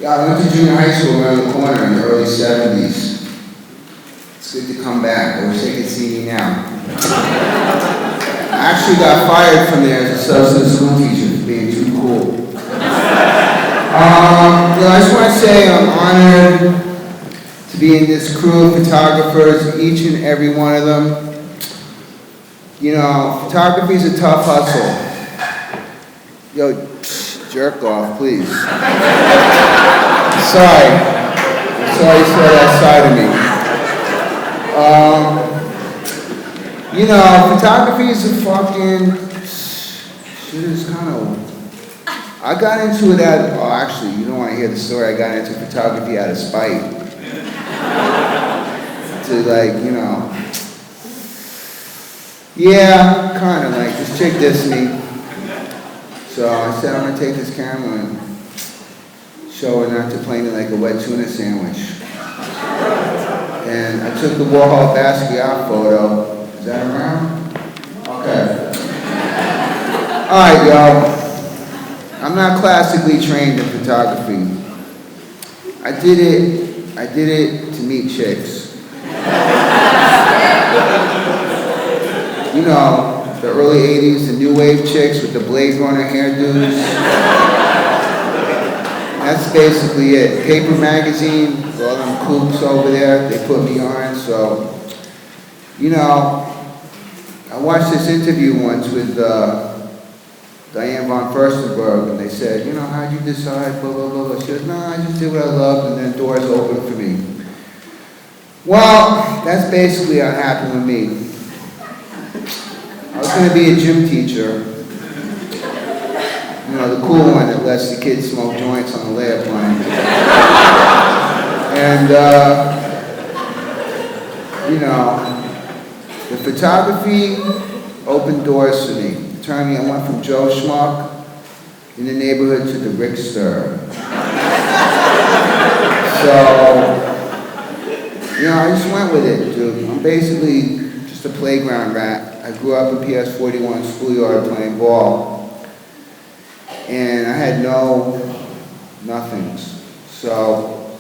Yeah, I went to junior high school around the corner in the early 70s. It's good to come back. I wish they could see me now. I actually got fired from there as a substitute school teacher for being too cool. I just want to say I'm honored to be in this crew of photographers, each and every one of them. You know, photography is a tough hustle. Yo, jerk off, please. Sorry you saw that side of me. You know, photography is a fucking, shit is kind of, I got into it actually, you don't want to hear the story, I got into photography out of spite. To like, you know, yeah, kind of like, this chick dissed me. So I said, I'm going to take this camera and show her not to plane it like a wet tuna sandwich. And I took the Warhol and Basquiat photo. Is that around? Okay. All right, yo. I'm not classically trained in photography. I did it to meet chicks. You know, the early 80s, the new wave chicks with the Blade Runner hairdos. That's basically it. Paper magazine, all them coops over there, they put me on. So, you know, I watched this interview once with Diane von Furstenberg, and they said, you know, how'd you decide, blah, blah, blah, blah. She goes, no, I just did what I loved, and then doors opened for me. Well, that's basically what happened with me. I was going to be a gym teacher. You know, the cool one that lets the kids smoke joints on the layup line. And, you know, the photography opened doors for me. It turned me, I went from Joe Schmuck in the neighborhood to the Rickster. So, you know, I just went with it, dude. I'm basically just a playground rat. I grew up in PS 41 schoolyard playing ball. And I had nothings. So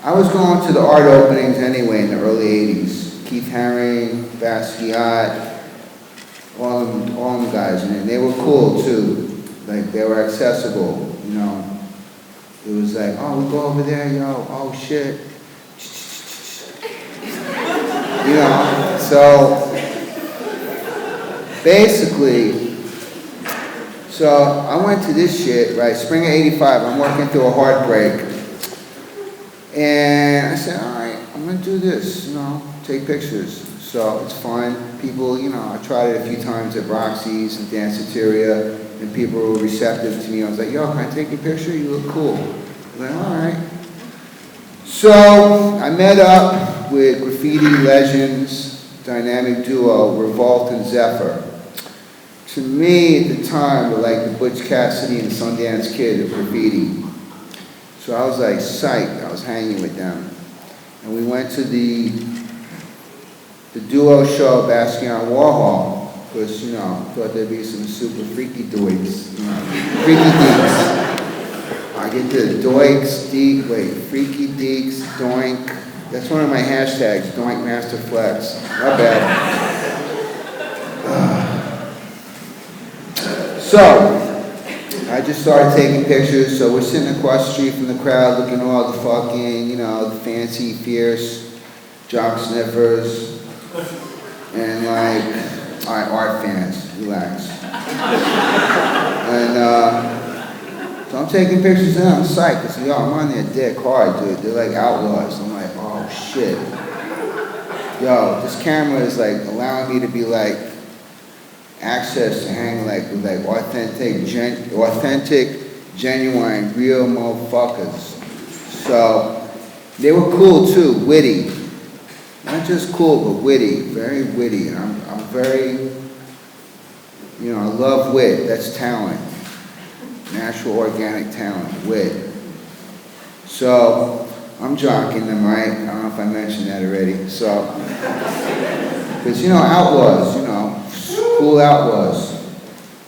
I was going to the art openings anyway in the early 80s. Keith Haring, Basquiat, all them guys. And they were cool too. Like they were accessible, you know. It was like, oh, we go over there, yo, oh shit. You know, so basically, so I went to this shit, right, spring of 85, I'm working through a heartbreak. And I said, all right, I'm gonna do this, you know, take pictures. So it's fun. People, you know, I tried it a few times at Roxy's and Danceteria, and people were receptive to me. I was like, yo, can I take a picture? You look cool. I was like, all right. So I met up with graffiti legends, dynamic duo, Revolt and Zephyr. To me, at the time, were like the Butch Cassidy and Sundance Kid of graffiti. So I was like psyched. I was hanging with them. And we went to the duo show, Basquiat Warhol, because, you know, thought there'd be some super freaky doiks, you know, freaky deeks. I get the doiks, freaky deeks, doink. That's one of my hashtags, doink master flex. Not bad. So, I just started taking pictures. So we're sitting across the street from the crowd looking at all the fucking, you know, the fancy, fierce jock sniffers. And like, all right, art fans, relax. And so I'm taking pictures and I'm psyched. I said, yo, I'm on their dick hard, dude. They're like outlaws. I'm like, oh shit. Yo, this camera is like allowing me to be like, access to hang like with like authentic, genuine, real motherfuckers. So they were cool too, witty. Not just cool, but witty, very witty. And I'm very, you know, I love wit. That's talent. Natural, organic talent, wit. So I'm jocking them, right? I don't know if I mentioned that already. So, because, you know, outlaws, you know, cool outlaws.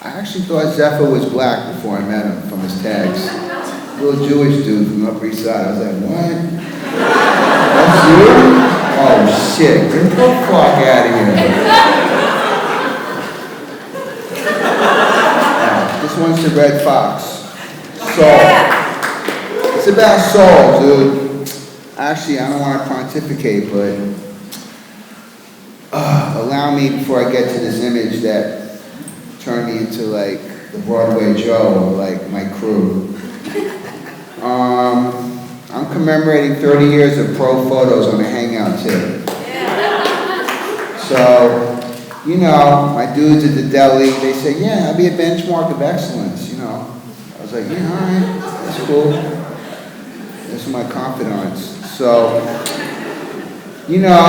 I actually thought Zephyr was black before I met him from his tags. little Jewish dude from Upper East Side. I was like, what? That's you? Oh shit, get the fuck out of here. This one's the Red Fox. Soul. It's about soul, dude. Actually, I don't want to pontificate, but allow me, before I get to this image that turned me into like the Broadway Joe, like my crew. I'm commemorating 30 years of pro photos on a hangout tip. So, you know, my dudes at the deli, they say, yeah, I'll be a benchmark of excellence, you know. I was like, yeah, all right, that's cool. Those are my confidants. So, you know,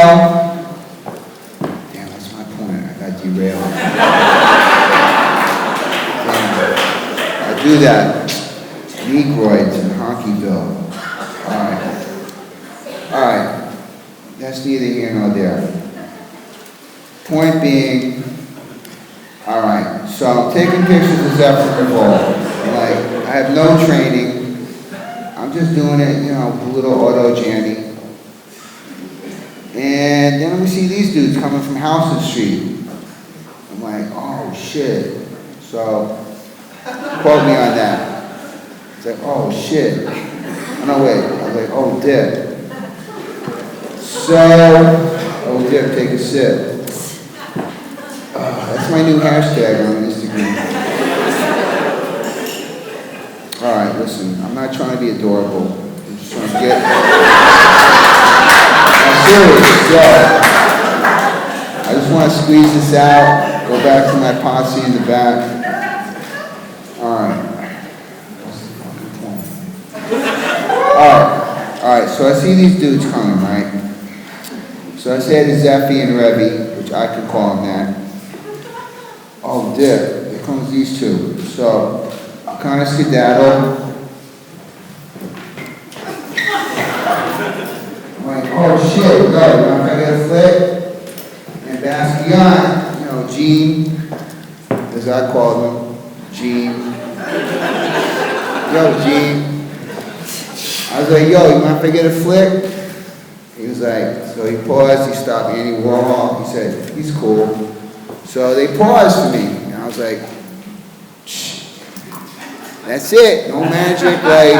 damn, that's my point. I got derailed. Damn, I do that. Negroids in Honkyville. All right. That's neither here nor there. Point being, all right. So I'm taking pictures of Zephyr Revolt. Like, I have no training. I'm just doing it, you know, a little auto jamming. And then we see these dudes coming from Houston Street. I'm like, oh shit. So, quote me on that. It's like, oh shit. Oh, no, wait. I was like, oh dip. So, oh dip, take a sip. That's my new hashtag on Instagram. All right, listen, I'm not trying to be adorable. I'm just trying to get... I'm serious, yo. I just want to squeeze this out, go back to my posse in the back. All right. What's the fucking point? All right, so I see these dudes coming, right? So I say to Zeffy and Revy, which I can call them that. Oh, dip, here comes these two. So, I'll kind of skedaddle. I'm like, oh shit, go. If I get a flick, and Basquiat, you know, Jean, as I call them, Jean. Yo, Jean. I was like, yo, you mind if I get a flick? He was like, so he paused, he stopped Andy Warhol, he said, he's cool. So they paused for me, and I was like, shh. That's it, no magic, like,